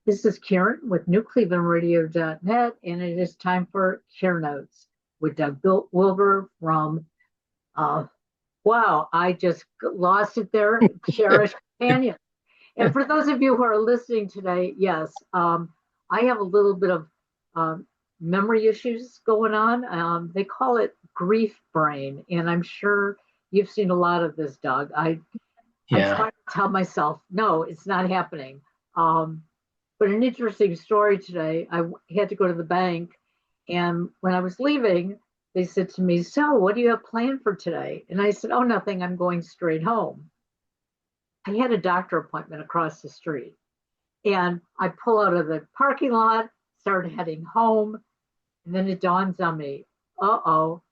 This is Karen with newclevelandradio.net, and it is time for Care Notes with Doug Wilber from, uh, wow, I just lost it there, Cherish Companion. And for those of you who are listening today, yes, I have a little bit of um, memory issues going on. They call it grief brain, and I'm sure you've seen a lot of this, Doug. I Yeah. try to tell myself, no, it's not happening. Um, but an interesting story today. I had to go to the bank, and when I was leaving, they said to me, "So, what do you have planned for today?" And I said, "Oh, nothing. I'm going straight home." I had a doctor appointment across the street, and I pull out of the parking lot, started heading home, and then it dawns on me, uh-oh,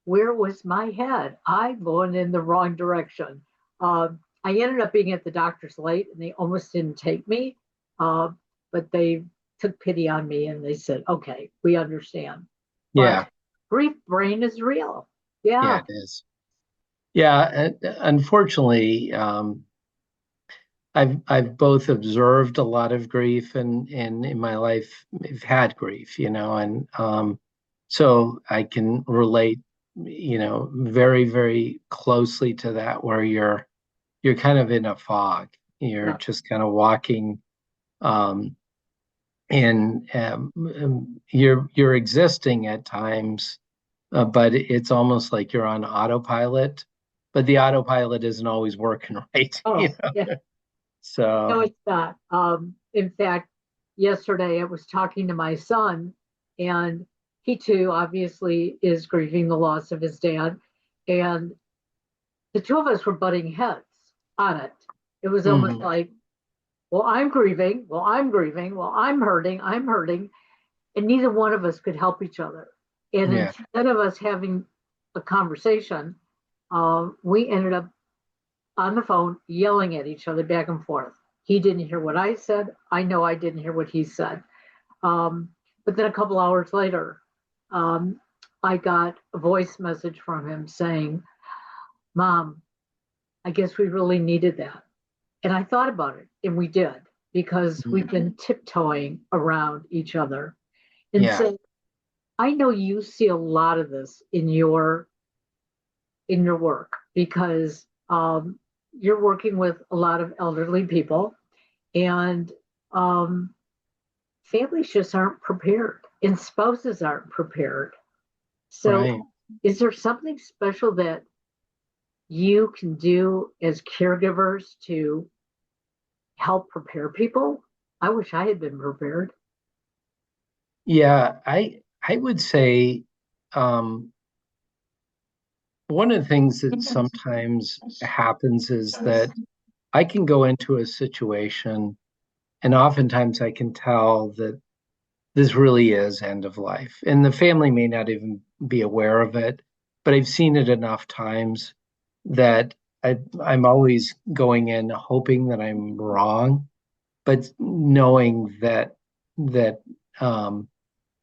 where was my head? I'm going in the wrong direction. I ended up being at the doctor's late, and they almost didn't take me, uh, but they took pity on me and they said, "Okay, we understand." But Yeah. grief brain is real. Yeah, Yeah, it is. Yeah. Unfortunately, I've both observed a lot of grief and in my life I've had grief, and so I can relate, very, very closely to that where you're kind of in a fog. You're yeah, just kind of walking um and you're existing at times, but it's almost like you're on autopilot, but the autopilot isn't always working right, oh, yeah. No, So, it's not. In fact, yesterday I was talking to my son, and he too obviously is grieving the loss of his dad. And the two of us were butting heads on it. It was almost mhm, like, well, I'm grieving, well, I'm grieving, well, I'm hurting. And neither one of us could help each other. And yeah, instead of us having a conversation, we ended up on the phone yelling at each other back and forth. He didn't hear what I said. I know I didn't hear what he said. Um, but then a couple hours later, um, I got a voice message from him saying, "Mom, I guess we really needed that." And I thought about it, and we did, because we've mhm, been tiptoeing around each other. And yeah, so I know you see a lot of this in your work because you're working with a lot of elderly people, and um, families just aren't prepared, and spouses aren't prepared. So, right. is there something special that you can do as caregivers to help prepare people? I wish I had been prepared. Yeah, I would say um, one of the things that sometimes happens is that I can go into a situation, and oftentimes I can tell that this really is end of life. And the family may not even be aware of it, but I've seen it enough times that I'm always going in hoping that I'm wrong, but knowing that um,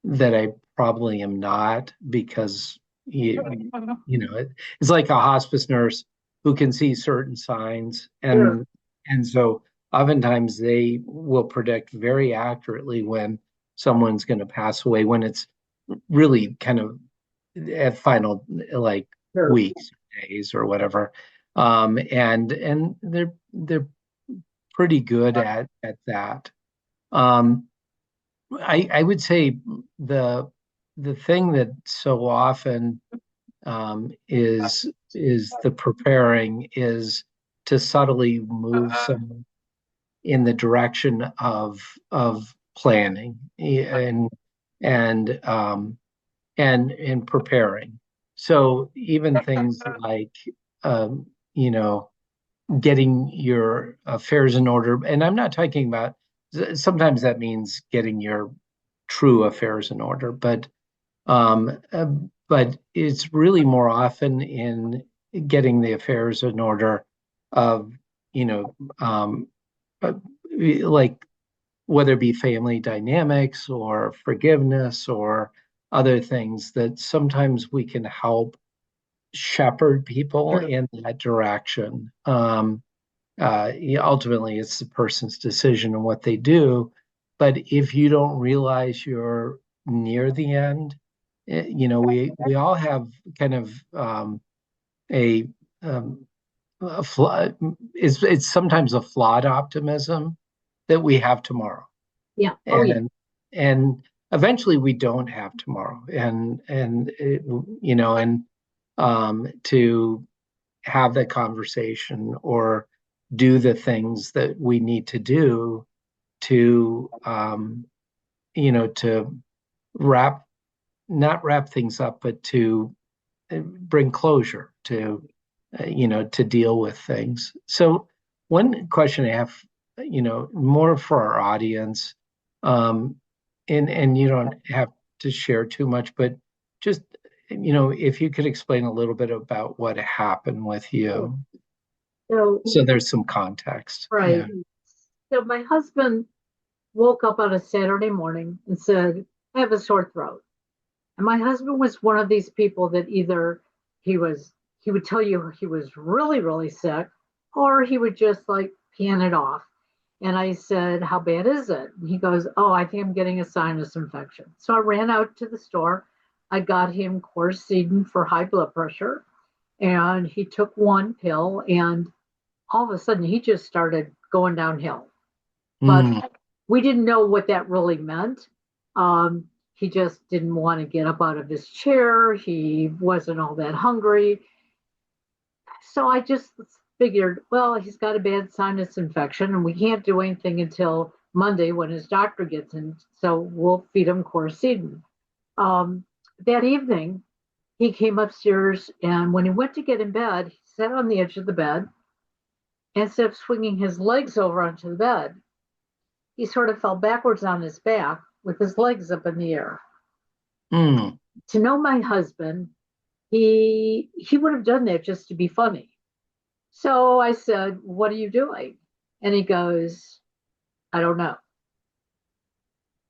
that I probably am not because it's like a hospice nurse who can see certain signs, Sure. and so oftentimes they will predict very accurately when someone's going to pass away when it's really kind of at final, like, Sure. weeks, days, or whatever. And they're pretty good at that. um I would say the the thing that so often is the preparing is to subtly move someone in the direction of planning and and preparing. So even things like um, you know getting your affairs in order, and I'm not talking about, sometimes that means getting your true affairs in order, but it's really more often in getting the affairs in order of, you know, uh, like, whether it be family dynamics or forgiveness or other things, that sometimes we can help shepherd people Sure. in that direction. Ultimately, it's the person's decision and what they do, but if you don't realize you're near the end, we all have kind of a um, it's sometimes a flawed optimism that we have tomorrow, Yeah. Oh, yeah. and eventually we don't have tomorrow, and to have that conversation or do the things that we need to do to to wrap not wrap things up, but to bring closure to deal with things. So one question I have, more for our audience, um, and you don't have to share too much, but just, if you could explain a little bit about what happened with you. So, So there's some context. right. Yeah. So my husband woke up on a Saturday morning and said, I have a sore throat. And my husband was one of these people that either he was, he would tell you he was really, really sick, or he would just like pan it off. And I said, how bad is it? And he goes, oh, I think I'm getting a sinus infection. So I ran out to the store. I got him quercetin for high blood pressure. And he took one pill, and all of a sudden he just started going downhill. But Mm, we didn't know what that really meant. He just didn't want to get up out of his chair. He wasn't all that hungry. So I just figured, well, he's got a bad sinus infection and we can't do anything until Monday when his doctor gets in. So we'll feed him quercetin. Um, that evening, he came upstairs, and when he went to get in bed, he sat on the edge of the bed. And instead of swinging his legs over onto the bed, he sort of fell backwards on his back with his legs up in the air. mm, To know my husband, he would have done that just to be funny. So I said, "What are you doing?" And he goes, "I don't know."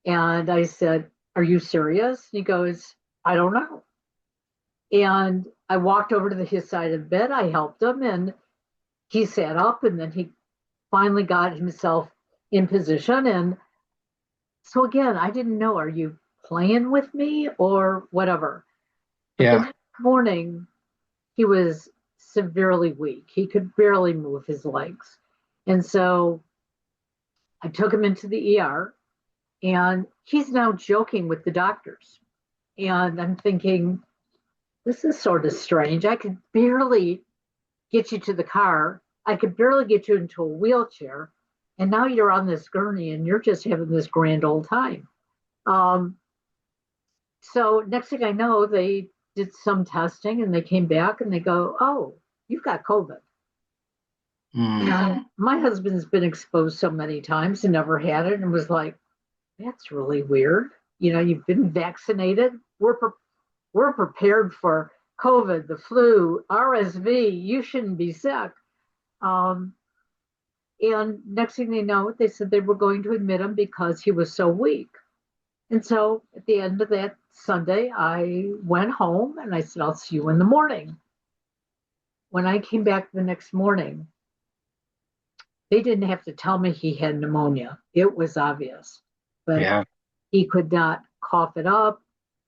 And I said, "Are you serious?" And he goes, "I don't know." And I walked over to his side of the bed. I helped him, and he sat up, and then he finally got himself in position. And so again, I didn't know, are you playing with me or whatever? But the yeah. next morning, he was severely weak. He could barely move his legs. And so I took him into the ER, and he's now joking with the doctors. And I'm thinking, this is sort of strange. I could barely get you to the car. I could barely get you into a wheelchair. And now you're on this gurney and you're just having this grand old time. Um, so next thing I know, they did some testing and they came back and they go, oh, you've got COVID. Mm, And my husband's been exposed so many times and never had it, and was like, that's really weird. You've been vaccinated. We're prepared for COVID, the flu, RSV. You shouldn't be sick. Um, and next thing they know, they said they were going to admit him because he was so weak. And so at the end of that Sunday, I went home and I said, I'll see you in the morning. When I came back the next morning, they didn't have to tell me he had pneumonia. It was obvious, but yeah. he could not cough it up.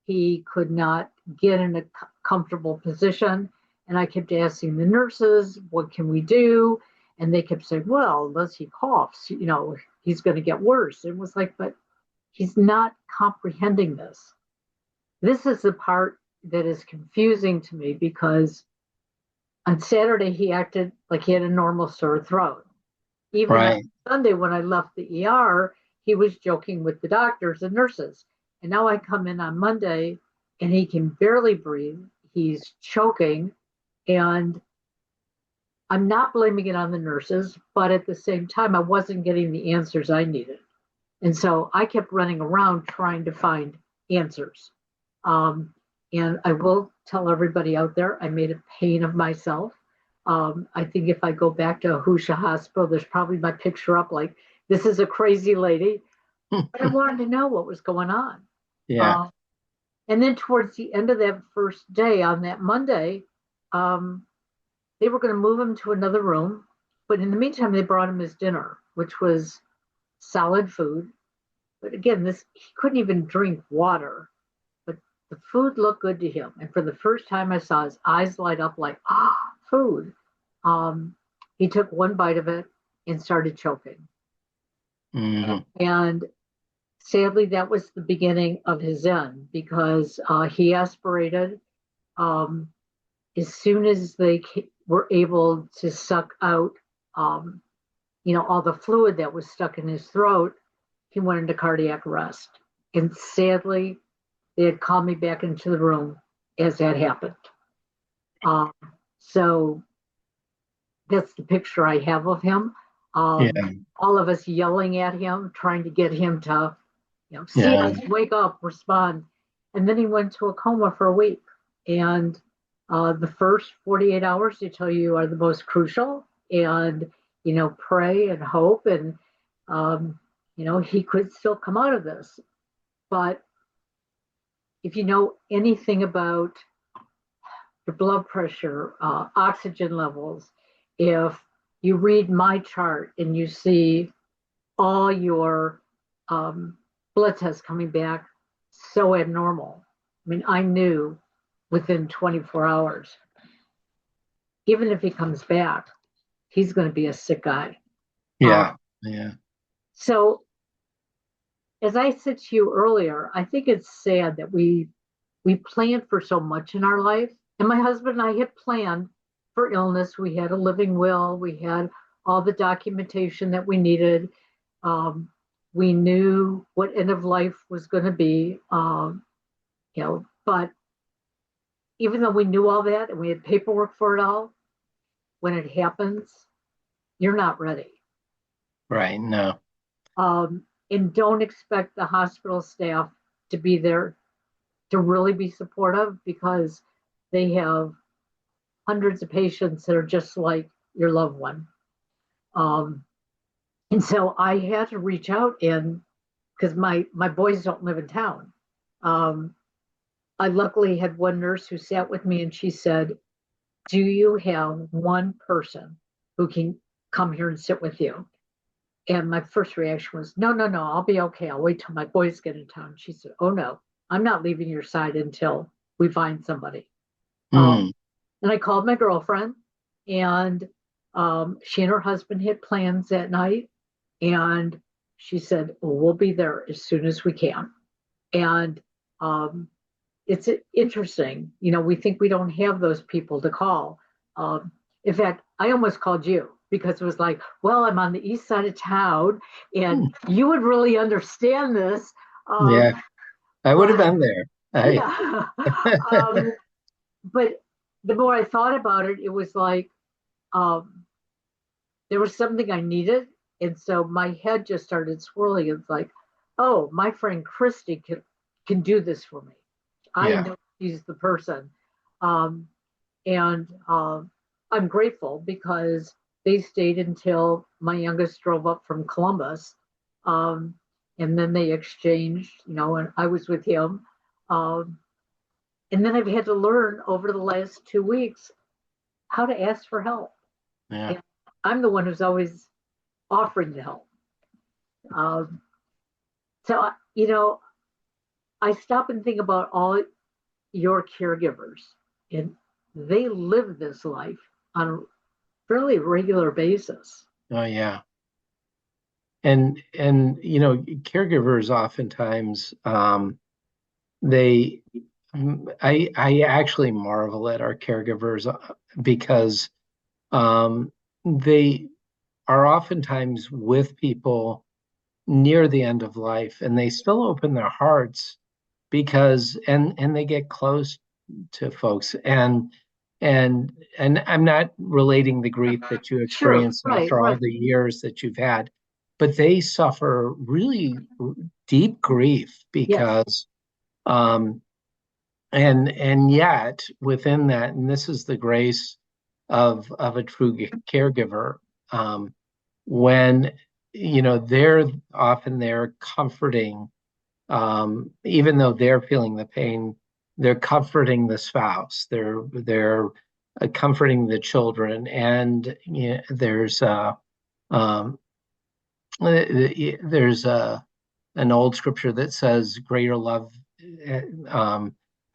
He could not get in a comfortable position. And I kept asking the nurses, what can we do? And they kept saying, well, unless he coughs, he's going to get worse. It was like, but he's not comprehending this. This is the part that is confusing to me, because on Saturday he acted like he had a normal sore throat. Even on Right. Sunday, when I left the ER, he was joking with the doctors and nurses. And now I come in on Monday and he can barely breathe. He's choking. And I'm not blaming it on the nurses, but at the same time, I wasn't getting the answers I needed. And so I kept running around trying to find answers. Um, and I will tell everybody out there, I made a pain of myself. I think if I go back to Ahusha Hospital, there's probably my picture up like, this is a crazy lady. But I wanted to know what was going on. Yeah. Um, and then towards the end of that first day, on that Monday, um, they were going to move him to another room. But in the meantime, they brought him his dinner, which was solid food. But again, this he couldn't even drink water, but the food looked good to him. And for the first time, I saw his eyes light up like, ah, food. Um, he took one bite of it and started choking. Mm-hmm. And sadly, that was the beginning of his end because he aspirated. Um, as soon as they were able to suck out, um, all the fluid that was stuck in his throat, he went into cardiac arrest. And sadly, they had called me back into the room as that happened. Um, so that's the picture I have of him. Yeah. All of us yelling at him, trying to get him to, see Yeah. us, wake up, respond. And then he went to a coma for a week. And the first 48 hours, they tell you, are the most crucial. And, pray and hope. And, he could still come out of this. But if you know anything about your blood pressure, oxygen levels, if you read my chart and you see all your blood tests coming back so abnormal, I mean, I knew within 24 hours, even if he comes back, he's going to be a sick guy. Yeah. Yeah. So, as I said to you earlier, I think it's sad that we plan for so much in our life. And my husband and I had planned for illness. We had a living will. We had all the documentation that we needed. We knew what end of life was going to be. But even though we knew all that and we had paperwork for it all, when it happens, you're not ready. Right. No. And don't expect the hospital staff to be there to really be supportive because they have hundreds of patients that are just like your loved one. Um, and so I had to reach out and because my boys don't live in town. Um, I luckily had one nurse who sat with me and she said, "Do you have one person who can come here and sit with you?" And my first reaction was, "No, no, no, I'll be okay. I'll wait till my boys get in town." She said, "Oh no, I'm not leaving your side until we find somebody." Mm. And I called my girlfriend, and she and her husband had plans that night. And she said, well, we'll be there as soon as we can. And it's interesting. We think we don't have those people to call. In fact, I almost called you because it was like, well, I'm on the east side of town, and you would really understand this. Yeah. I would have But been there. yeah. But the more I thought about it, it was like um, there was something I needed. And so my head just started swirling. It's like, oh, my friend Christy can do this for me. I Yeah. know she's the person. Um, and I'm grateful because they stayed until my youngest drove up from Columbus. Um, and then they exchanged, and I was with him. Um, and then I've had to learn over the last 2 weeks how to ask for help. Yeah. And I'm the one who's always offering to help. Um, so, I stop and think about all your caregivers, and they live this life on a fairly regular basis. Oh, yeah. And caregivers oftentimes they I actually marvel at our caregivers because they are oftentimes with people near the end of life and they still open their hearts because and they get close to folks and I'm not relating the grief that you Sure, experienced right, after all right. the years that you've had, but they suffer really deep grief Yes, because um and yet within that, and this is the grace of a true caregiver, um, when they're often there comforting, even though they're feeling the pain, they're comforting the spouse, they're comforting the children, and um, there's an old scripture that says, "Greater love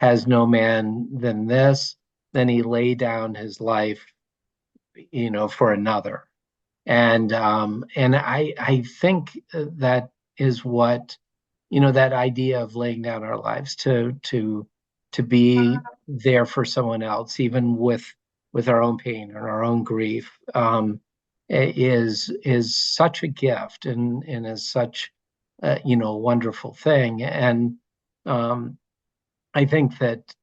has no man than this." Then he laid down his life, for another. And I think that is what, that idea of laying down our lives to be there for someone else, even with our own pain and our own grief, is such a gift, and is such a wonderful thing. And I think that,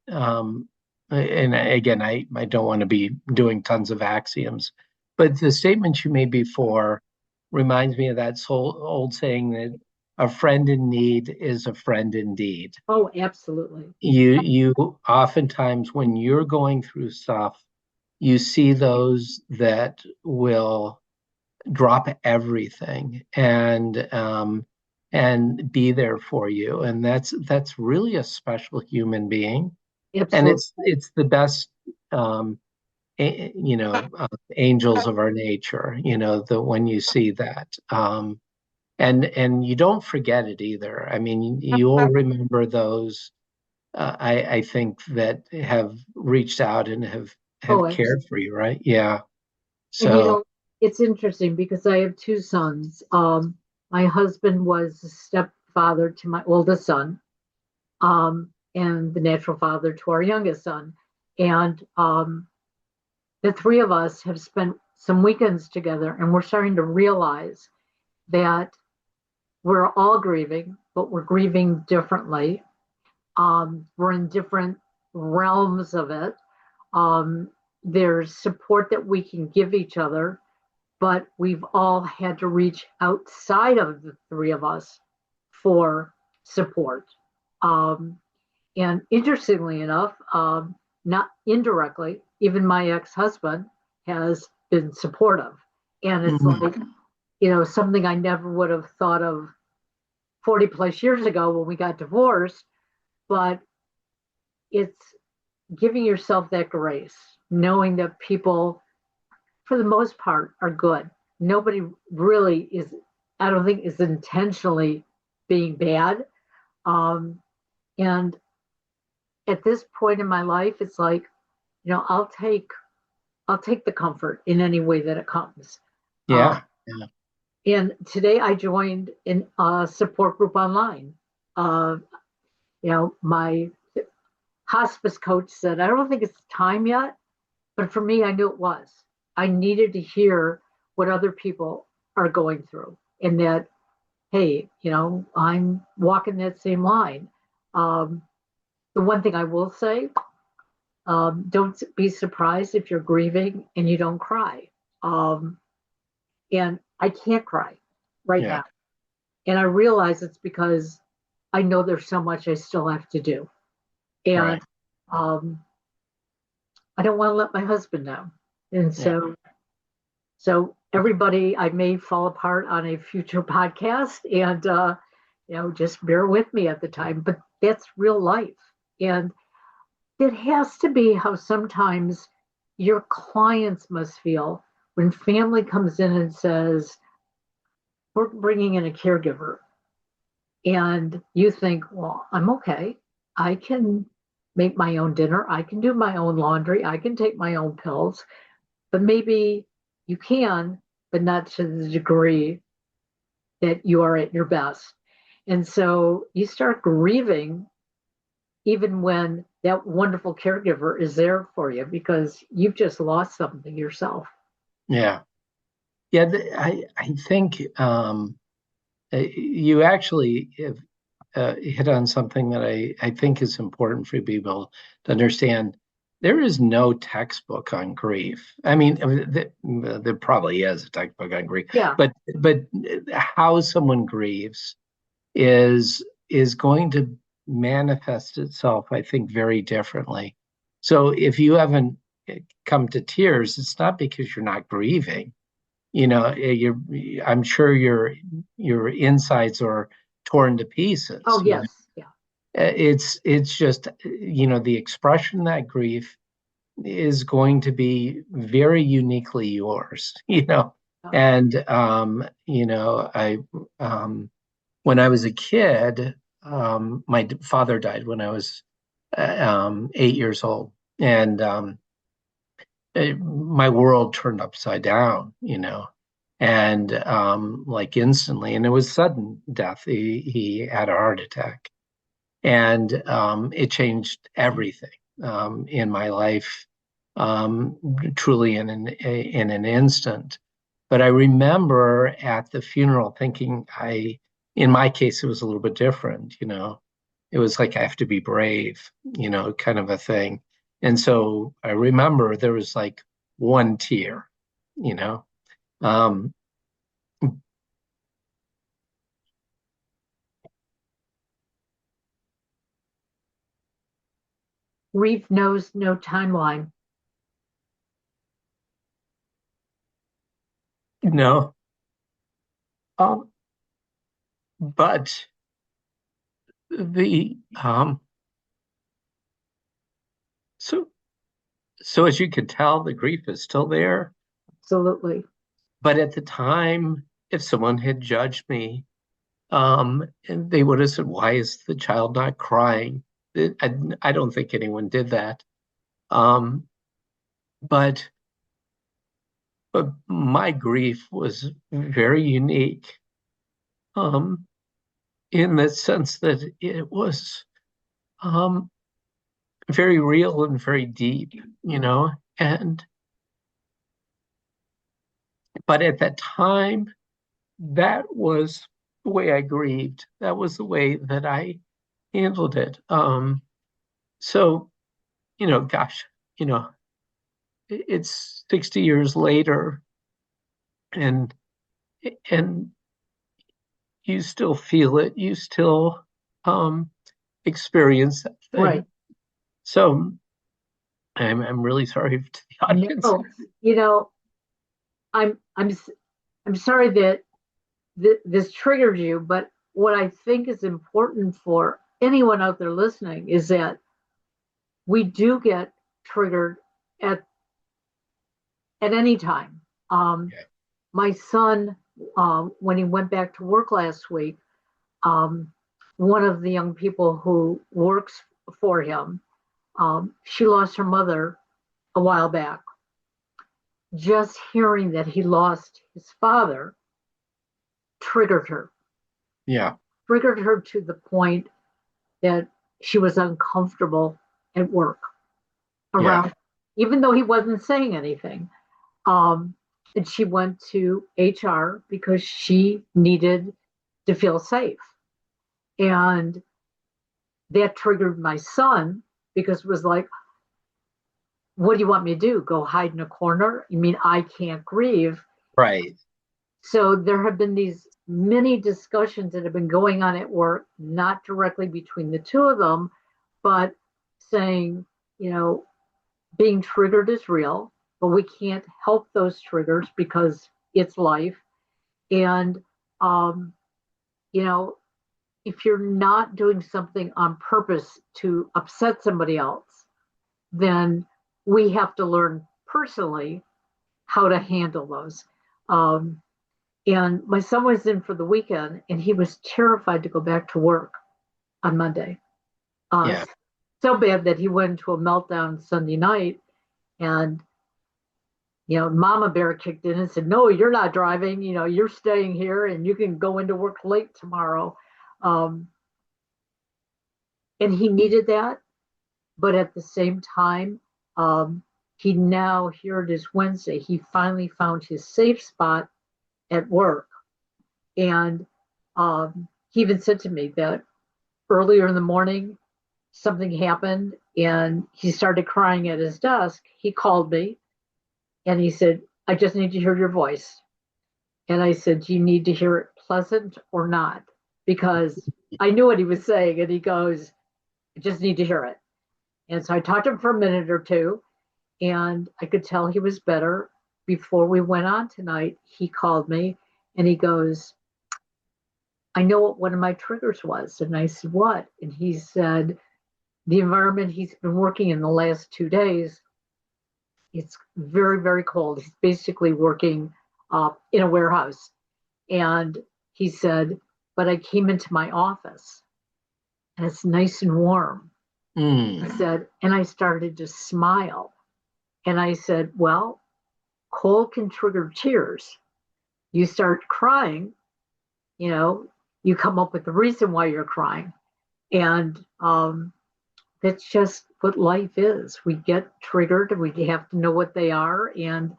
and again, I don't want to be doing tons of axioms, but the statement you made before reminds me of that old saying that a friend in need is a friend indeed. Oh, absolutely. You oftentimes, when you're going through stuff, you see those that will drop everything and be there for you, and that's really a special human being, and Absolutely. it's the best, um, angels of our nature. The when you see that, and you don't forget it either. I mean, you'll remember those. I think that have reached out and have Oh, cared for you, right? Yeah. and So. it's interesting because I have two sons. My husband was a stepfather to my oldest son, and the natural father to our youngest son. And the three of us have spent some weekends together, and we're starting to realize that we're all grieving, but we're grieving differently. We're in different realms of it. Um, there's support that we can give each other, but we've all had to reach outside of the three of us for support. Um, and interestingly enough, not indirectly, even my ex husband has been supportive. And it's Mhm. like, something I never would have thought of 40 plus years ago when we got divorced, but it's giving yourself that grace, knowing that people, for the most part, are good. Nobody really is, I don't think, is intentionally being bad. Um, and at this point in my life, it's like, I'll take the comfort in any way that it comes. Uh, Yeah. Yeah. and today I joined in a support group online. Uh, my hospice coach said, I don't think it's time yet, but for me, I knew it was. I needed to hear what other people are going through, and that, hey, I'm walking that same line. Um, the one thing I will say, don't be surprised if you're grieving and you don't cry. Um, and I can't cry right Yeah. now. And I realize it's because I know there's so much I still have to do. And Right. um, I don't want to let my husband know. And Yeah. so everybody, I may fall apart on a future podcast, and just bear with me at the time. But that's real life, and it has to be how sometimes your clients must feel when family comes in and says, "We're bringing in a caregiver," and you think, "Well, I'm okay. I can make my own dinner. I can do my own laundry. I can take my own pills." But maybe you can, but not to the degree that you are at your best. And so you start grieving even when that wonderful caregiver is there for you because you've just lost something yourself. Yeah. Yeah. I think, you actually have hit on something that I think is important for people to understand. There is no textbook on grief. I mean, there probably is a textbook on grief, Yeah. but how someone grieves is going to manifest itself, I think, very differently. So if you haven't come to tears, it's not because you're not grieving. You're, I'm sure your insides are torn to Oh, pieces. yes. Yeah. It's just, the expression of that grief is going to be very uniquely yours. Yeah. And I, when I was a kid, my father died when I was 8 years old, and my world turned upside down, and like instantly, and it was sudden death. He had a heart attack, and it changed everything in my life, truly in an instant. But I remember at the funeral thinking, in my case, it was a little bit different. It was like I have to be brave, kind of a thing. And so I remember there was like one tear, you know. Um, Grief knows no timeline. no, um, but the so so as you can tell, the grief is still there. Absolutely. But at the time, if someone had judged me, and they would have said, "Why is the child not crying?" I don't think anyone did that. Um, but but my grief was very unique, um, in the sense that it was um, very real and very deep. And but at that time, that was the way I grieved. That was the way that I handled it. So, gosh, you know, it's 60 years later, and and you still feel it, you still um experience that Right. thing. So I'm really sorry to the audience. No, you know, I'm I'm I'm sorry that this triggered you, but what I think is important for anyone out there listening is that we do get triggered at any time. Um, Yeah. my son, when he went back to work last week, um, one of the young people who works for him, she lost her mother a while back. Just hearing that he lost his father triggered her, Yeah. triggered her to the point that she was uncomfortable at work Yeah. around, even though he wasn't saying anything. Um, and she went to HR because she needed to feel safe. And that triggered my son because it was like, what do you want me to do? Go hide in a corner? You mean I can't grieve? Right. So there have been these many discussions that have been going on at work, not directly between the two of them, but saying, you know, being triggered is real, but we can't help those triggers because it's life. And, um, you know, if you're not doing something on purpose to upset somebody else, then we have to learn personally how to handle those. Um, and my son was in for the weekend and he was terrified to go back to work on Monday. Uh, Yeah. so bad that he went into a meltdown Sunday night. And, Mama Bear kicked in and said, "No, you're not driving. You're staying here and you can go into work late tomorrow." Um, and he needed that. But at the same time, um, here it is Wednesday. He finally found his safe spot at work. And he even said to me that earlier in the morning, something happened and he started crying at his desk. He called me and he said, "I just need to hear your voice." And I said, "Do you need to hear it pleasant or not?" Because I knew what he was saying. And he goes, "I just need to hear it." And so I talked to him for a minute or two, and I could tell he was better. Before we went on tonight, he called me and he goes, "I know what one of my triggers was." And I said, "What?" And he said, "The environment he's been working in the last 2 days, it's very, very cold. He's basically working in a warehouse." And he said, but I came into my office and it's nice and warm. I said, and I started to smile. And I said, well, cold can trigger tears. You start crying, you know, you come up with the reason why you're crying. And that's just what life is. We get triggered and we have to know what they are and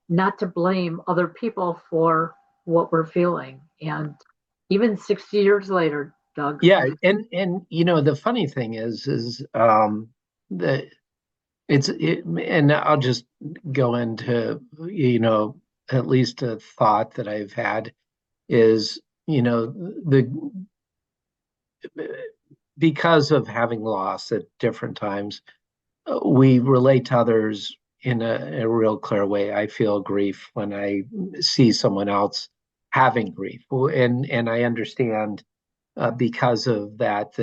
not to blame other people for what we're feeling. And even 60 years later, Doug. Yeah, and the funny thing is that and I'll just go into at least a thought that I've had is the because of having lost at different times, we relate to others in a real clear way. I feel grief when I see someone else having grief, and I understand because of that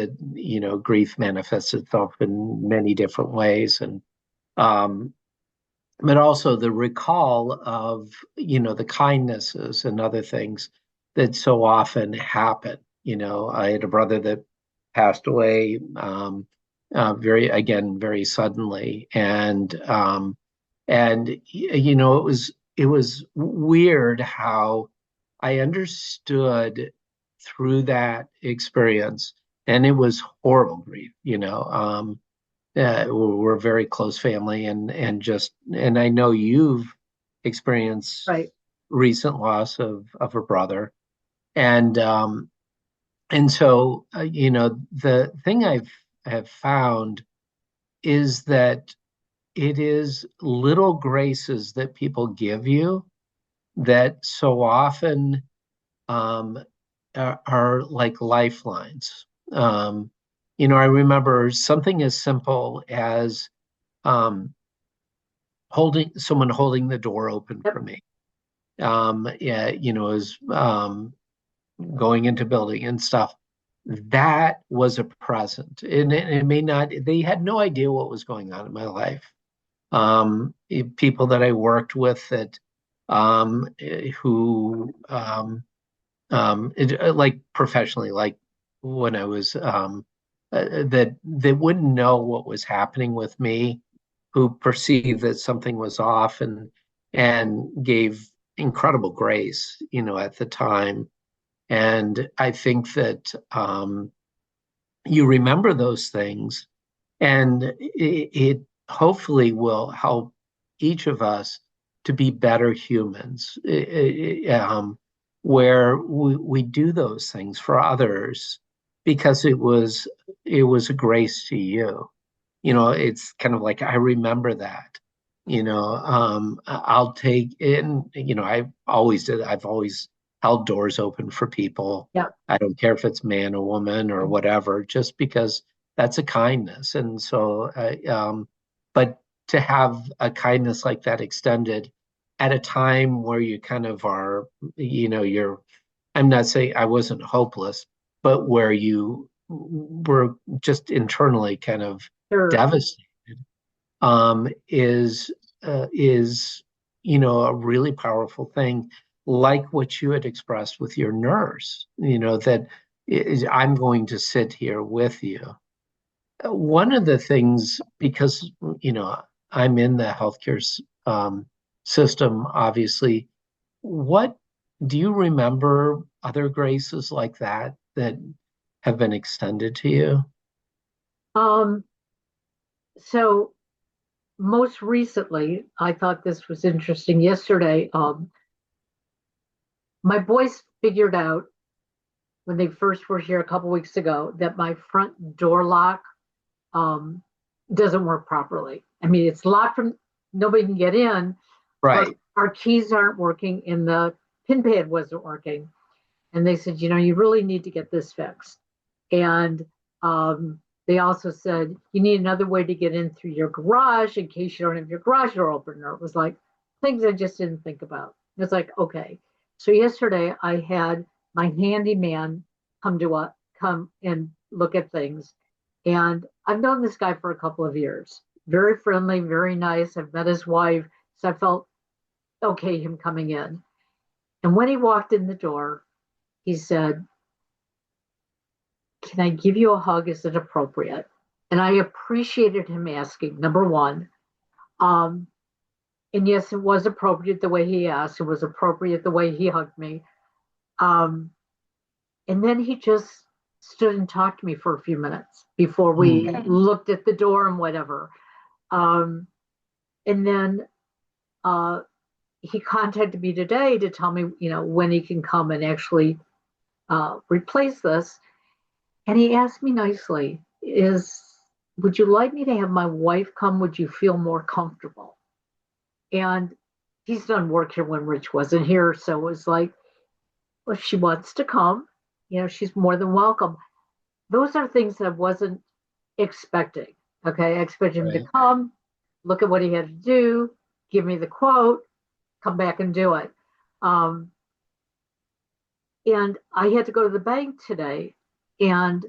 grief manifests itself in many different ways, and but also the recall of the kindnesses and other things that so often happen. I had a brother that passed away very suddenly, and it was weird how I understood through that experience, and it was horrible grief. We're a very close family, and I know you've experienced Right. recent loss of a brother, and so the thing have found is that it is little graces that people give you that so often are like lifelines. I remember something as simple as holding the door open for me. Yeah, as going into building and stuff. That was a present, and it may not. They had no idea what was going on in my life. People that I worked with that who like professionally, like when I was that they wouldn't know what was happening with me, who perceived that something was off and gave incredible grace, at the time. And I think that you remember those things, and it hopefully will help each of us to be better humans, where we do those things for others because it was a grace to you. It's kind of like I remember that. I'll take in. I always did. I've always held doors open for people. Yeah. I don't care if it's man or woman or whatever, just because that's a kindness. And so, but to have a kindness like that extended at a time where you kind of are, I'm not saying I wasn't hopeless, but where you were just internally kind of Sure. devastated, is a really powerful thing, like what you had expressed with your nurse, that I'm going to sit here with you. One of the things, because I'm in the healthcare system, obviously, what do you remember other graces like that have been extended to you? Um, so most recently, I thought this was interesting. Yesterday, my boys figured out when they first were here a couple weeks ago that my front door lock um, doesn't work properly. I mean, it's locked from nobody can get in, but Right. our keys aren't working and the pin pad wasn't working. And they said, you really need to get this fixed. And they also said, you need another way to get in through your garage in case you don't have your garage door open. Or it was like things I just didn't think about. It's like, okay. So yesterday I had my handyman come and look at things. And I've known this guy for a couple of years. Very friendly, very nice. I've met his wife. So I felt okay him coming in. And when he walked in the door, he said, can I give you a hug? Is it appropriate? And I appreciated him asking, number one. Um, and yes, it was appropriate the way he asked. It was appropriate the way he hugged me. Um, and then he just stood and talked to me for a few minutes before we looked at the door and whatever. Um, and then he contacted me today to tell me, when he can come and actually replace this. And he asked me nicely, would you like me to have my wife come? Would you feel more comfortable? And he's done work here when Rich wasn't here. So it was like, well, if she wants to come, she's more than welcome. Those are things that I wasn't expecting. Okay. I expected him to come, look at what he had to do, give me the quote, come back and do it. And I had to go to the bank today, and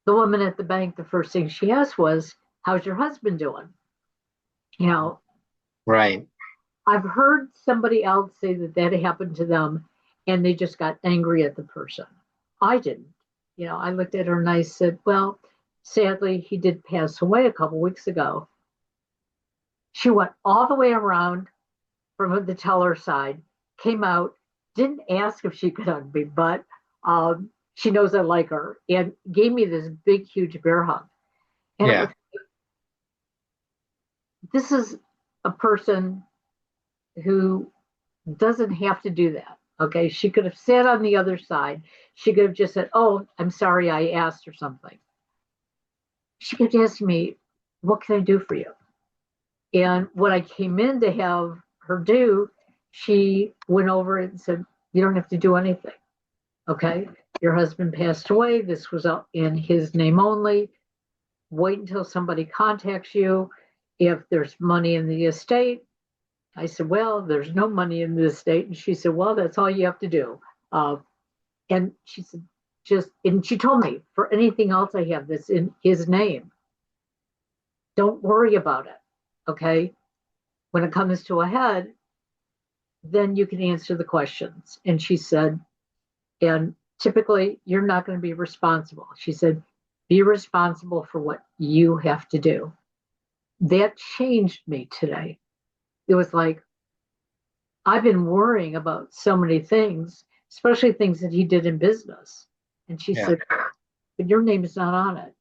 the woman at the bank, the first thing she asked was, how's your husband doing? Right. I've heard somebody else say that happened to them and they just got angry at the person. I didn't. I looked at her and I said, well, sadly, he did pass away a couple weeks ago. She went all the way around from the teller side, came out, didn't ask if she could hug me, but she knows I like her, and gave me this big, huge bear hug. And this is a person who doesn't have to do that. Okay. She could have sat on the other side. She could have just said, oh, I'm sorry I asked, or something. She kept asking me, what can I do for you? And when I came in to have her do, she went over and said, you don't have to do anything. Okay. Your husband passed away. This was in his name only. Wait until somebody contacts you. If there's money in the estate. I said, well, there's no money in the estate. And she said, well, that's all you have to do. And she said, and she told me, for anything else I have that's in his name, don't worry about it. Okay. When it comes to a head, then you can answer the questions. And she said, and typically you're not going to be responsible. She said, be responsible for what you have to do. That changed me today. It was like, I've been worrying about so many things, especially things that he did in business. And she said, but your name is not on it.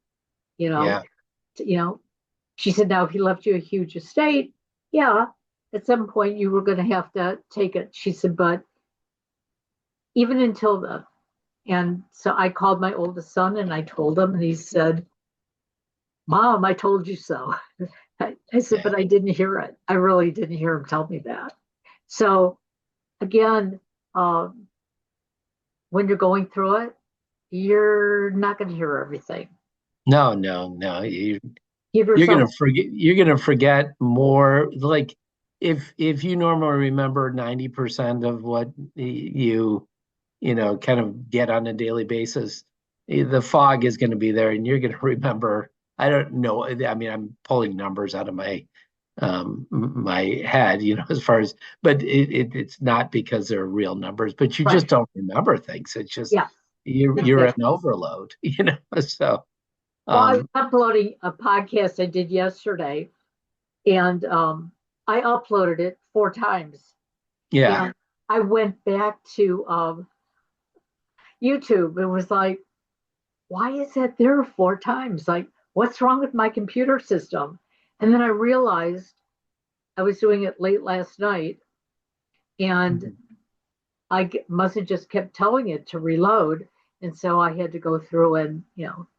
She said, now if he left you a huge estate, at some point you were going to have to take it. She said, but even until then. And so I called my oldest son and I told him, and he said, Mom, I told you so. I said, but I didn't hear it. I really didn't hear him tell me that. So again, when you're going through it, you're not going to hear everything. No. You're gonna forget more. Like if you normally remember 90% of what you kind of get on a daily basis, the fog is going to be there, and you're going to remember. I don't know. I mean, I'm pulling numbers out of my head, as far as, but it's not because they're real numbers, but you just don't remember things. It's just you're an overload, So. Well, I was uploading a podcast I did yesterday, and I uploaded it 4 times. Yeah. And I went back to YouTube. It was like, why is that there 4 times? Like, what's wrong with my computer system? And then I realized I was doing it late last night, and I must have just kept telling it to reload. And so I had to go through and,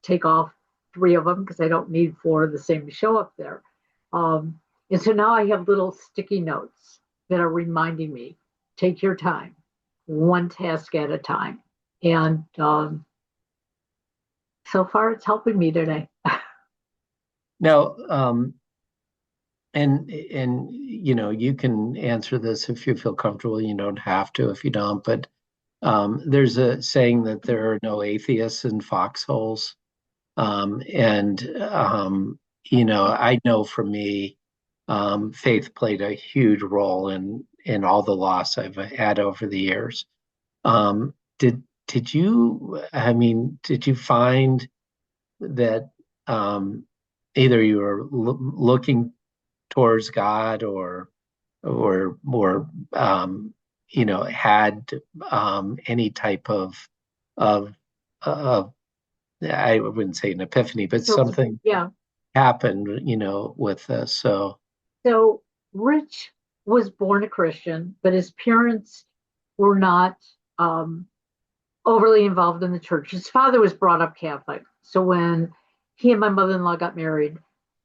take off 3 of them because I don't need 4 of the same to show up there. And so now I have little sticky notes that are reminding me, take your time, one task at a time. And so far it's helping me today. Now, and you can answer this if you feel comfortable. You don't have to if you don't, but there's a saying that there are no atheists in foxholes. I know for me, faith played a huge role in all the loss I've had over the years. Did did you find that either you were looking towards God or had any type of of I wouldn't say an epiphany, but So, something yeah. happened, with this. So So Rich was born a Christian, but his parents were not um, overly involved in the church. His father was brought up Catholic. So when he and my mother-in-law got married,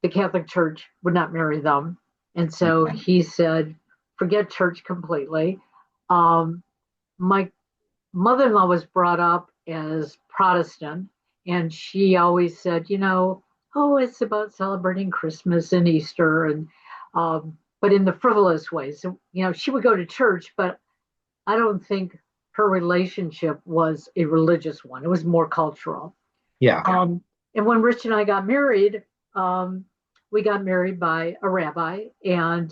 the Catholic Church would not marry them. And so he said, forget church completely. Um, my mother-in-law was brought up as Protestant, and she always said, oh, it's about celebrating Christmas and Easter, and but in the frivolous way. So, she would go to church, but I don't think her relationship was a religious one. It was more cultural. yeah, And when Rich and I got married, um, we got married by a rabbi, and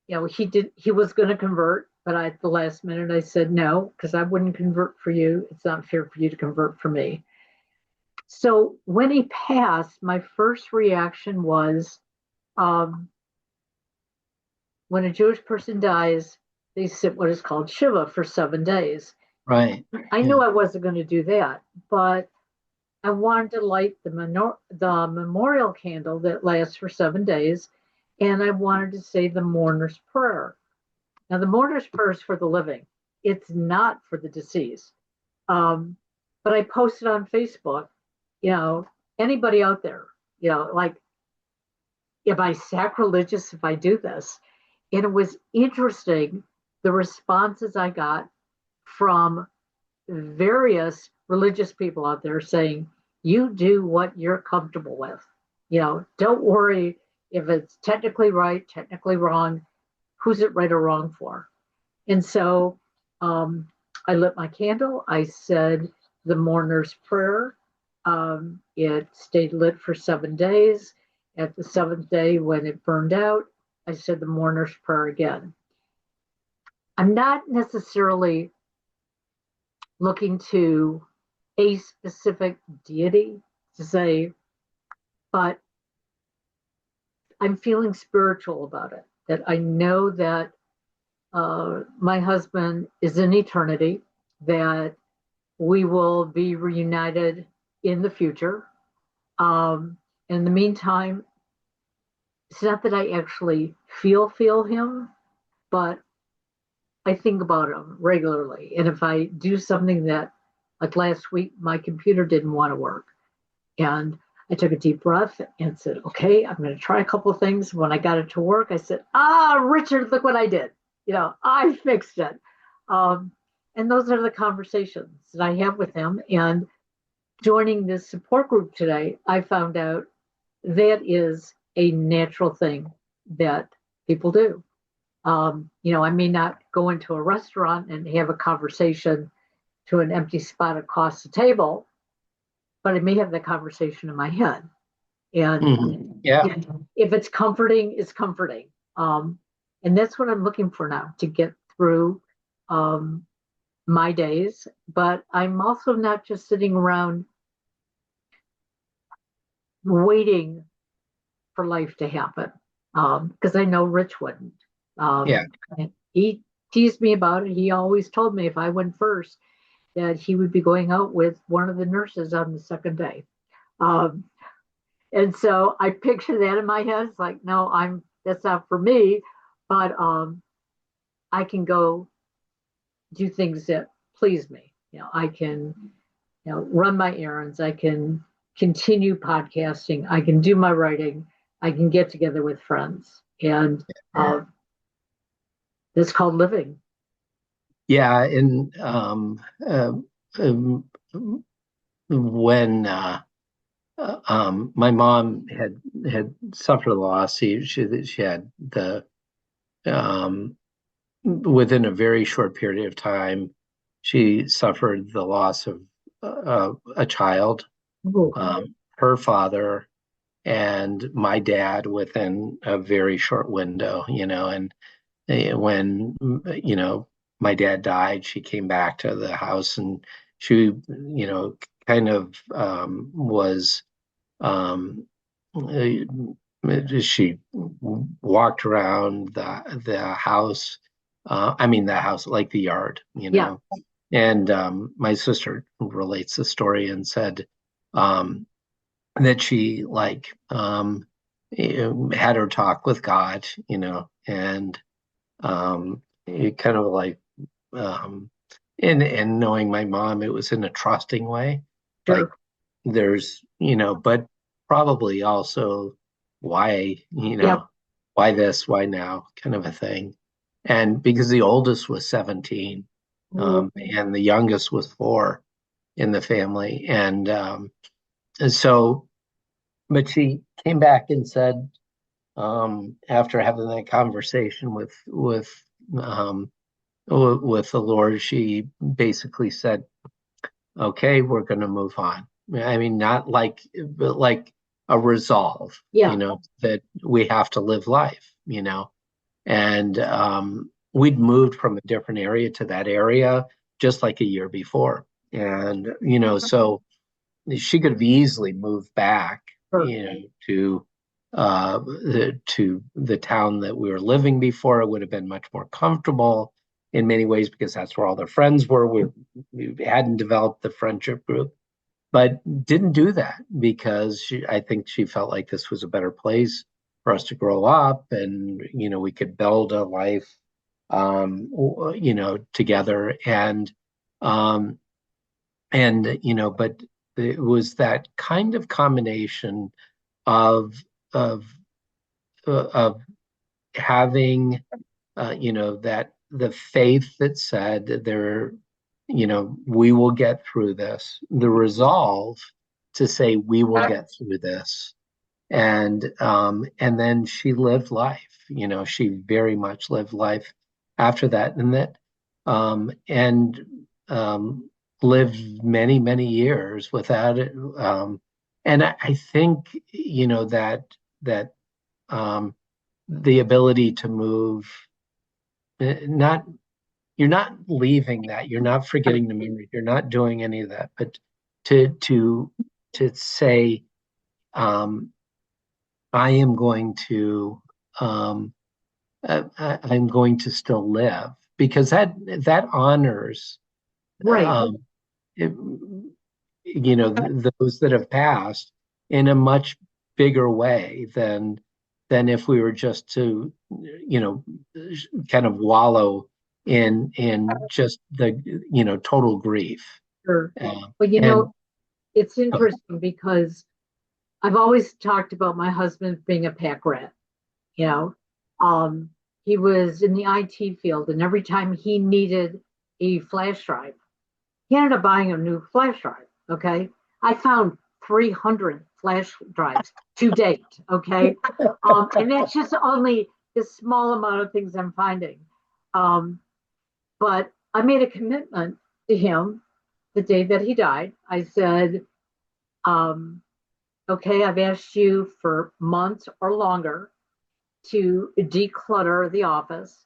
he was going to convert, but at the last minute I said no, because I wouldn't convert for you. It's not fair for you to convert for me. So when he passed, my first reaction was, um, when a Jewish person dies, they sit what is called Shiva for 7 days. right. I Yeah. knew I wasn't going to do that, but I wanted to light the memorial candle that lasts for 7 days, and I wanted to say the mourner's prayer. Now, the mourner's prayer is for the living; it's not for the deceased. But I posted on Facebook, you know, anybody out there, like, am I sacrilegious if I do this? And it was interesting the responses I got from various religious people out there saying, you do what you're comfortable with. Don't worry if it's technically right, technically wrong. Who's it right or wrong for? And so um, I lit my candle. I said the mourner's prayer. It stayed lit for 7 days. At the seventh day, when it burned out, I said the mourner's prayer again. I'm not necessarily looking to a specific deity to say, but I'm feeling spiritual about it. That I know that my husband is in eternity, that we will be reunited in the future. In the meantime, it's not that I actually feel him, but I think about him regularly. And if I do something that, like last week, my computer didn't want to work, and I took a deep breath and said, okay, I'm going to try a couple of things. When I got it to work, I said, Richard, look what I did. I fixed it. Um, and those are the conversations that I have with him. And joining this support group today, I found out that is a natural thing that people do. I may not go into a restaurant and have a conversation to an empty spot across the table, but I may have the conversation in my head. And Yeah. if it's comforting, it's comforting. And that's what I'm looking for now, to get through my days. But I'm also not just sitting around waiting for life to happen, because I know Rich wouldn't. Yeah. He teased me about it. He always told me if I went first, that he would be going out with one of the nurses on the second day. Um, and so I picture that in my head. It's like, no, that's not for me, but I can go do things that please me. I can, run my errands. I can continue podcasting. I can do my writing. I can get together with friends, and it's called living. Yeah. And when my mom had suffered a loss, she had the within a very short period of time, she suffered the loss of a child, her father, and my dad within a very short window. And when my dad died, she came back to the house, and she, kind of was um, she walked around the house. I mean, the house, like the yard, Yeah. And my sister relates the story and said um, that she had her talk with God, and it kind of um, and knowing my mom, it was in a trusting way, like Sure. there's, but probably also why, Yep. why this, why now, kind of a thing. And because the oldest was 17, and the youngest was 4 in the family. And so, but she came back and said, after having that conversation um, with the Lord, she basically said, okay, we're going to move on. I mean, not like, but like a resolve, Yeah. that we have to live life, and we'd moved from a different area to that area just like a year before. And, so she could have easily moved back, Sure. to the town that we were living before. It would have been much more comfortable in many ways because that's where all their friends were. We hadn't developed the friendship group, but didn't do that because I think she felt like this was a better place for us to grow up, and we could build a life, together. Um, but it was that kind of combination of of of having, that the faith that said that we will get through this, the resolve to say we will get through this. And then she lived life, she very much lived life after that, and lived many, many years without it. And I think, that um, the ability to move, not you're not leaving that, you're not forgetting the memory, you're not doing any of that, but to to to say, um, I am going to I'm going to still live, because that honors, Right. um, it, those that have passed in a much bigger way than if we were just to, you know kind of wallow in just the, total grief. Sure. uh, But and it's interesting because I've always talked about my husband being a pack rat. You know, um, he was in the IT field, and every time he needed a flash drive, he ended up buying a new flash drive. Okay. I found 300 flash drives to date. Okay. And that's just only the small amount of things I'm finding. Um, but I made a commitment to him the day that he died. I said, um, okay, I've asked you for months or longer to declutter the office.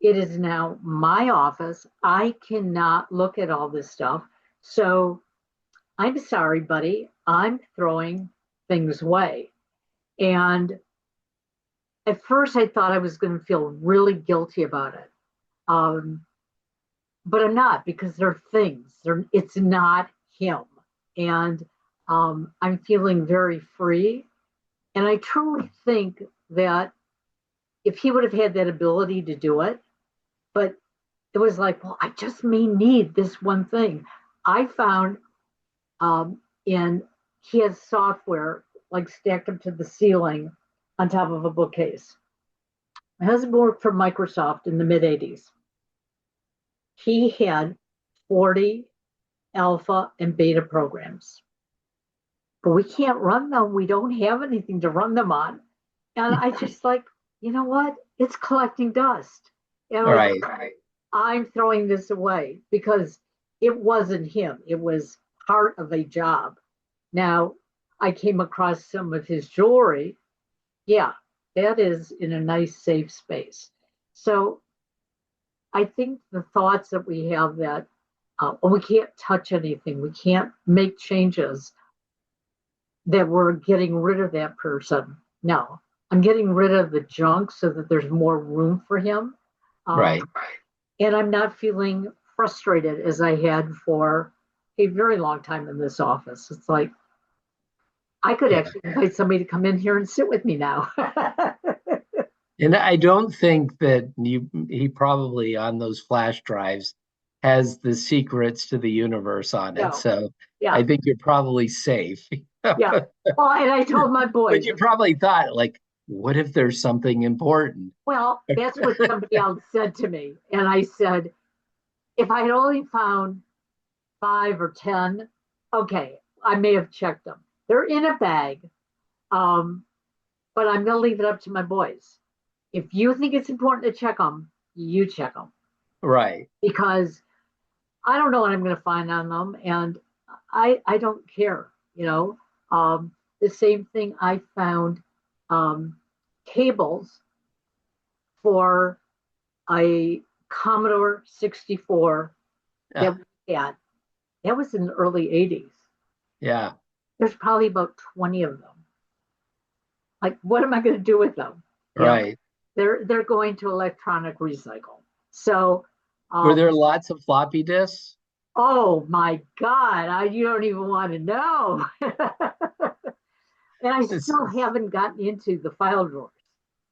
It is now my office. I cannot look at all this stuff. So I'm sorry, buddy. I'm throwing things away. And at first, I thought I was going to feel really guilty about it. Um, but I'm not, because they're things. It's not him. And I'm feeling very free. And I truly think that if he would have had that ability to do it, but it was like, well, I just may need this one thing. I found in he has software like stacked up to the ceiling on top of a bookcase. My husband worked for Microsoft in the mid 80s. He had 40 alpha and beta programs, but we can't run them. We don't have anything to run them on. And I just like, you know what? It's collecting dust. And like, right. I'm throwing this away because it wasn't him. It was part of a job. Now, I came across some of his jewelry. Yeah, that is in a nice, safe space. So I think the thoughts that we have that we can't touch anything, we can't make changes, that we're getting rid of that person. No, I'm getting rid of the junk so that there's more room for him. Right. And I'm not feeling frustrated as I had for a very long time in this office. It's like I could Yeah. actually invite somebody to come in here and sit with me now. And I don't think that he probably on those flash drives has the secrets to the universe on it. No, So yeah, I think you're probably safe. yeah. Well, and I told my But boys, you probably thought, like, what if there's something important? well, that's what somebody else said to me. And I said, if I had only found 5 or 10, okay, I may have checked them. They're in a bag, um, but I'm going to leave it up to my boys. If you think it's important to check them, you check them Right. because I don't know what I'm going to find on them, and I don't care. You know, the same thing I found um, cables for a Commodore 64 that Yeah. we had. That was in the early 80s. Yeah. There's probably about 20 of them. Like, what am I going to do with them? You know, Right. they're going to electronic recycle. So, Were um, there lots of floppy disks? oh my God, you don't even want to know. And I It's, still haven't gotten into the file drawers.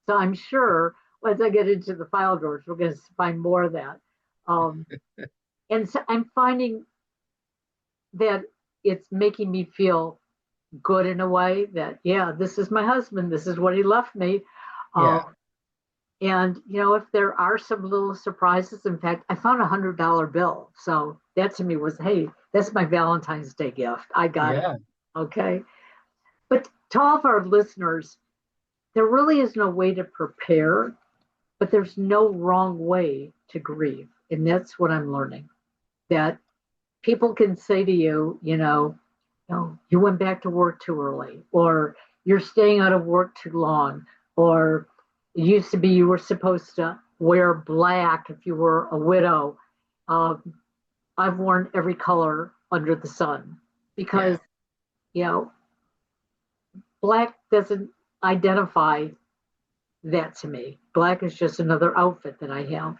So I'm sure once I get into the file drawers, we're going to find more of that. Um, and so I'm finding that it's making me feel good in a way that, yeah, this is my husband. This is what he left me. yeah. Um, and, if there are some little surprises, in fact, I found $100 bill. So that to me was, hey, that's my Valentine's Day gift. I got it. Yeah. Okay. But to all of our listeners, there really is no way to prepare, but there's no wrong way to grieve. And that's what I'm learning. That people can say to you, you went back to work too early, or you're staying out of work too long, or it used to be you were supposed to wear black if you were a widow. Um, I've worn every color under the sun because, Yeah. you know, black doesn't identify that to me. Black is just another outfit that I have.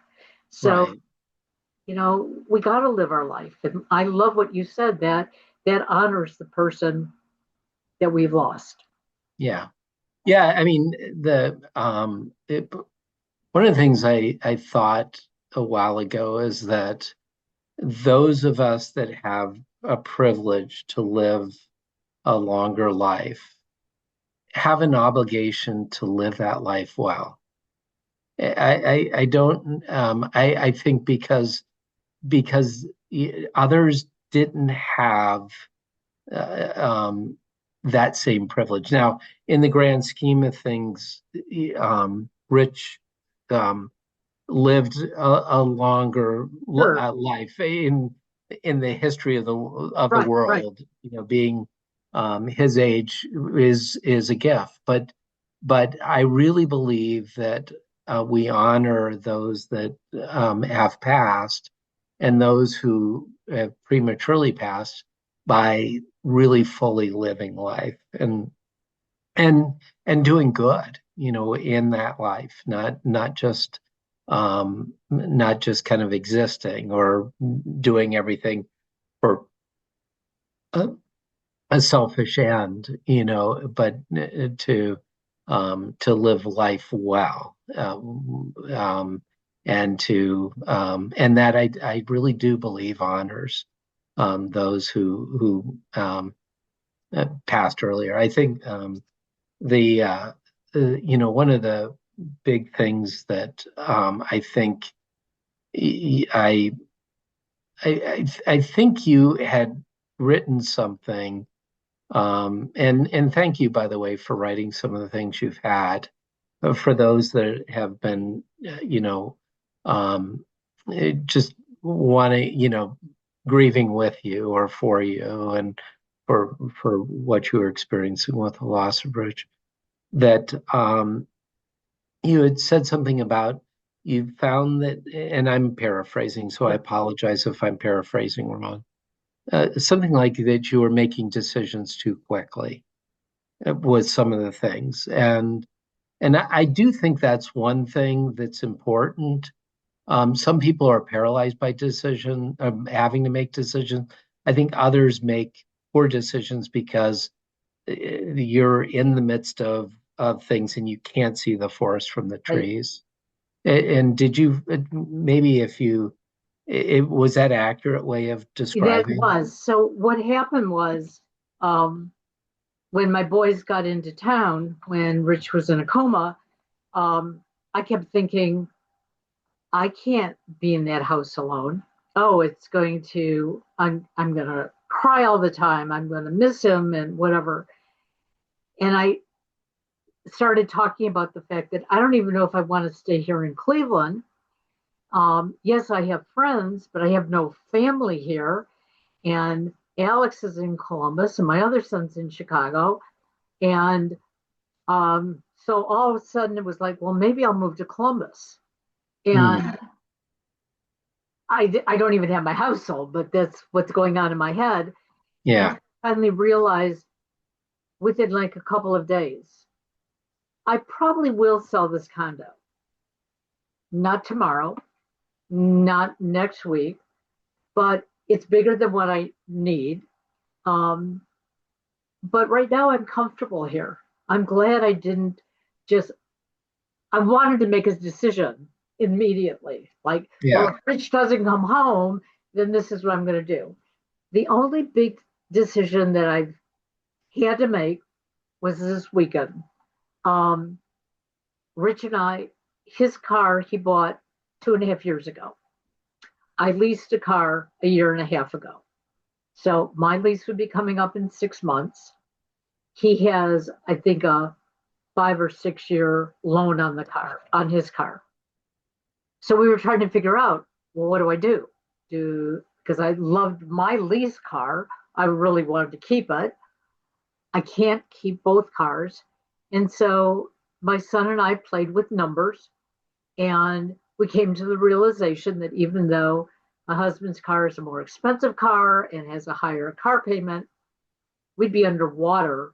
So, Right. we got to live our life. And I love what you said, that honors the person that we've lost. Yeah. Yeah. I mean, one of the things I thought a while ago is that those of us that have a privilege to live a longer life have an obligation to live that life well. I don't I think because others didn't have uh, um, that same privilege. Now, in the grand scheme of things, Rich um, lived a longer Sure. life in the history of the Right, right. world. Being his age is a gift, but I really believe that we honor those that have passed and those who have prematurely passed by really fully living life and and doing good, in that life, not just kind of existing or doing everything for a, a selfish end, but to live life well, and that I really do believe honors those who passed earlier. I think the one of the big things that I think I, I think you had written something, and thank you, by the way, for writing some of the things you've had. For those that have been, um, just wanting, grieving with you or for you, and for what you were experiencing with the loss of Rich, that you had said something about, you found that, and I'm paraphrasing, so I apologize if I'm paraphrasing wrong. Something like that you were making decisions too quickly with some of the things. And I do think that's one thing that's important. Some people are paralyzed by having to make decisions. I think others make poor decisions because you're in the midst of things and you can't see the forest from the Right. trees. And did you maybe if you it was that accurate way of That describing? was. So what happened was, um, when my boys got into town, when Rich was in a coma, I kept thinking, I can't be in that house alone. Oh, I'm gonna cry all the time. I'm gonna miss him and whatever. And I started talking about the fact that I don't even know if I want to stay here in Cleveland. Yes, I have friends, but I have no family here. And Alex is in Columbus, and my other son's in Chicago. And so all of a sudden it was like, well, maybe I'll move to Columbus. Hmm. And I don't even have my house sold, but that's what's going on in my head. And Yeah. I finally realized within like a couple of days, I probably will sell this condo. Not tomorrow, not next week, but it's bigger than what I need. Um, but right now I'm comfortable here. I'm glad I didn't just, I wanted to make a decision immediately. Like, well, Yeah. if Rich doesn't come home, then this is what I'm going to do. The only big decision that I've had to make was this weekend. Um, Rich and I, his car he bought 2.5 years ago. I leased a car a year and a half ago. So my lease would be coming up in 6 months. He has, I think, a 5 or 6 year loan on the car, on his car. So we were trying to figure out, well, what do I do? Because I loved my lease car. I really wanted to keep it. I can't keep both cars. And so my son and I played with numbers, and we came to the realization that even though my husband's car is a more expensive car and has a higher car payment, we'd be underwater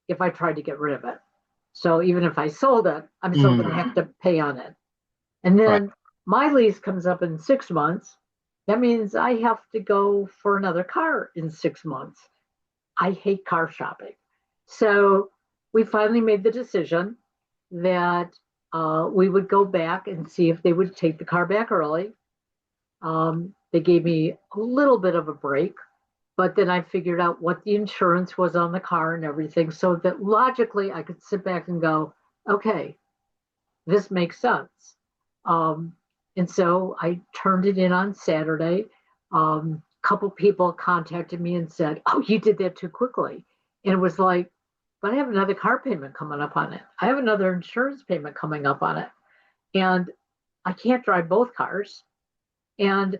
if I tried to get rid of it. So even if I sold it, I'm still going to Mm. have to pay on it. And Right. then my lease comes up in 6 months. That means I have to go for another car in 6 months. I hate car shopping. So we finally made the decision that we would go back and see if they would take the car back early. They gave me a little bit of a break, but then I figured out what the insurance was on the car and everything so that logically I could sit back and go, okay, this makes sense. Um, and so I turned it in on Saturday. A couple people contacted me and said, "Oh, you did that too quickly." And it was like, but I have another car payment coming up on it. I have another insurance payment coming up on it. And I can't drive both cars. And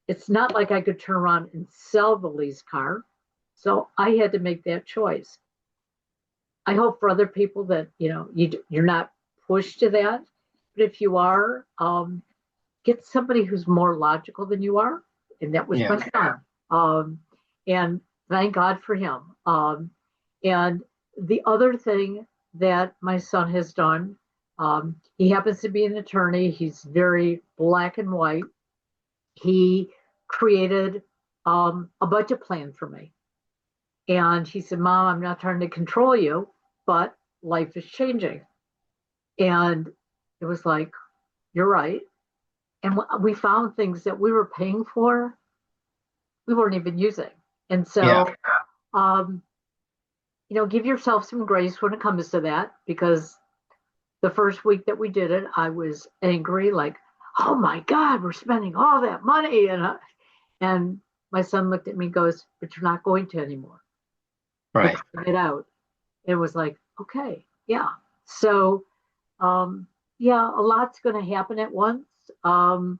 it's not like I could turn around and sell the lease car. So I had to make that choice. I hope for other people that you're not pushed to that, but if you are, get somebody who's more logical than you are, and that was Yeah. my son. And thank God for him. And the other thing that my son has done, he happens to be an attorney. He's very black and white. He created a budget plan for me. And he said, Mom, I'm not trying to control you, but life is changing. And it was like, you're right. And we found things that we were paying for, we weren't even using. And Yeah. so, um, give yourself some grace when it comes to that, because the first week that we did it, I was angry, like, oh my God, we're spending all that money. And my son looked at me and goes, but you're not going to anymore. We're Right. cutting it out. It was like, okay, yeah. So, um, yeah, a lot's going to happen at once. Um,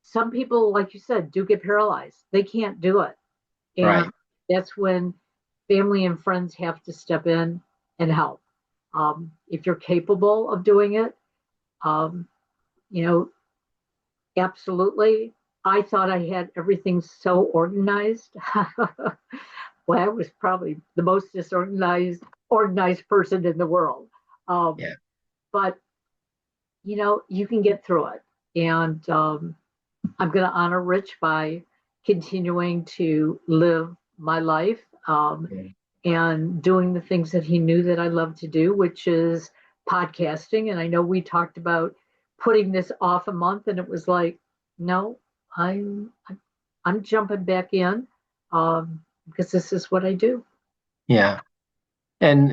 some people, like you said, do get paralyzed. They can't do it. And Right. that's when family and friends have to step in and help. If you're capable of doing it, um, you know, absolutely. I thought I had everything so organized. Well, I was probably the most organized person in the world. Um, Yeah. but you can get through it. And I'm going to honor Rich by continuing to live my life Yeah. and doing the things that he knew that I love to do, which is podcasting. And I know we talked about putting this off a month, and it was like, no, I'm jumping back in because this is what I do. Yeah. And,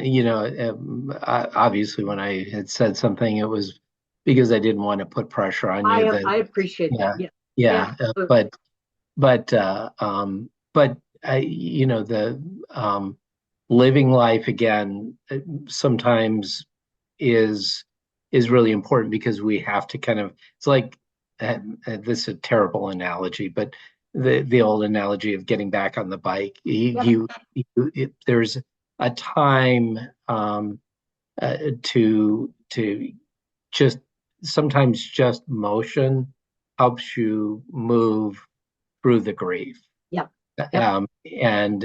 obviously when I had said something, it was because I didn't want to put pressure on you that, I appreciate that. yeah, Yeah, yeah. absolutely. But the living life again sometimes is is really important because we have to kind of, it's like, this is a terrible analogy, but the old analogy of getting back on the bike. Yep. There's a time to just, sometimes just motion helps you move through the grief. Yep. Yep. Um, and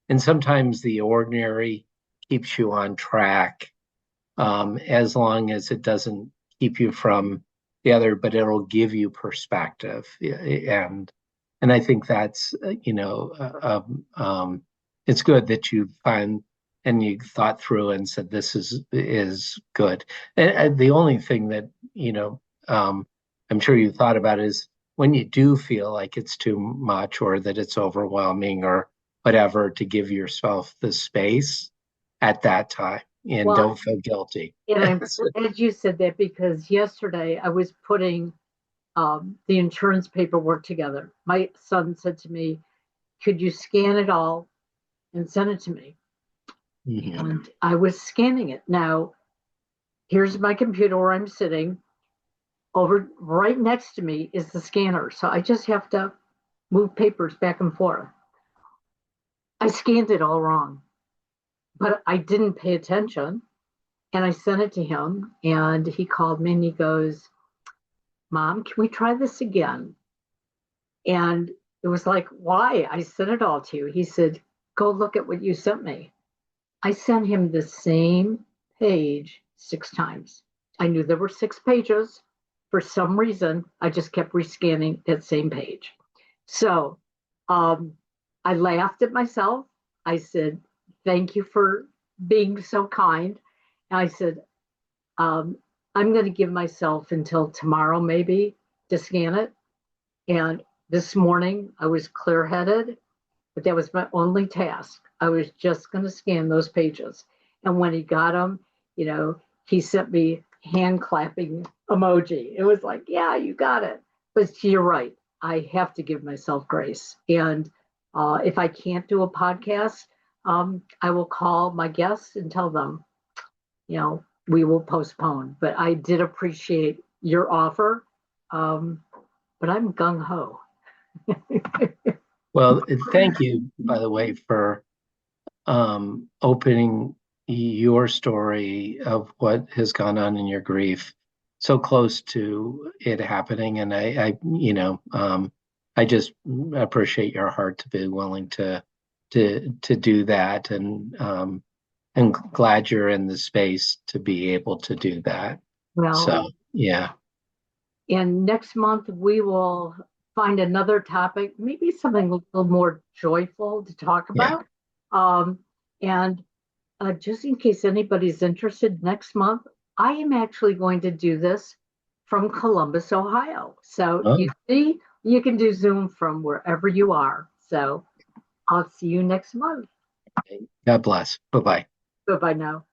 and sometimes the ordinary keeps you on track, as long as it doesn't keep you from the other, but it'll give you perspective. And I think that's, it's good that you find and you thought through and said this is good. And the only thing that I'm sure you thought about is when you do feel like it's too much or that it's overwhelming or whatever, to give yourself the space at that time and Well, don't feel guilty. and I'm glad you said that because yesterday I was putting the insurance paperwork together. My son said to me, "Could you scan it all and send it to me?" Mhm. And I was scanning it. Now, here's my computer where I'm sitting. Over right next to me is the scanner. So I just have to move papers back and forth. I scanned it all wrong, but I didn't pay attention. And I sent it to him, and he called me and he goes, "Mom, can we try this again?" And it was like, "Why? I sent it all to you." He said, "Go look at what you sent me." I sent him the same page 6 times. I knew there were 6 pages. For some reason, I just kept rescanning that same page. So um, I laughed at myself. I said, "Thank you for being so kind." And I said, um, "I'm going to give myself until tomorrow, maybe, to scan it." And this morning, I was clear headed, but that was my only task. I was just going to scan those pages. And when he got them, he sent me hand clapping emoji. It was like, "Yeah, you got it." But you're right. I have to give myself grace. And if I can't do a podcast, I will call my guests and tell them, we will postpone. But I did appreciate your offer. Um, but I'm gung ho. Well, thank you, by the way, for opening your story of what has gone on in your grief so close to it happening. And I just appreciate your heart to be willing to do that. And glad you're in the space to be able to do that. Well, So, yeah, and next month, we will find another topic, maybe something a little more joyful to talk yeah, about. Um, and just in case anybody's interested, next month, I am actually going to do this from Columbus, Ohio. So oh, you see, you can do Zoom from wherever you are. So I'll see you next month. God bless. Bye bye. Bye bye now.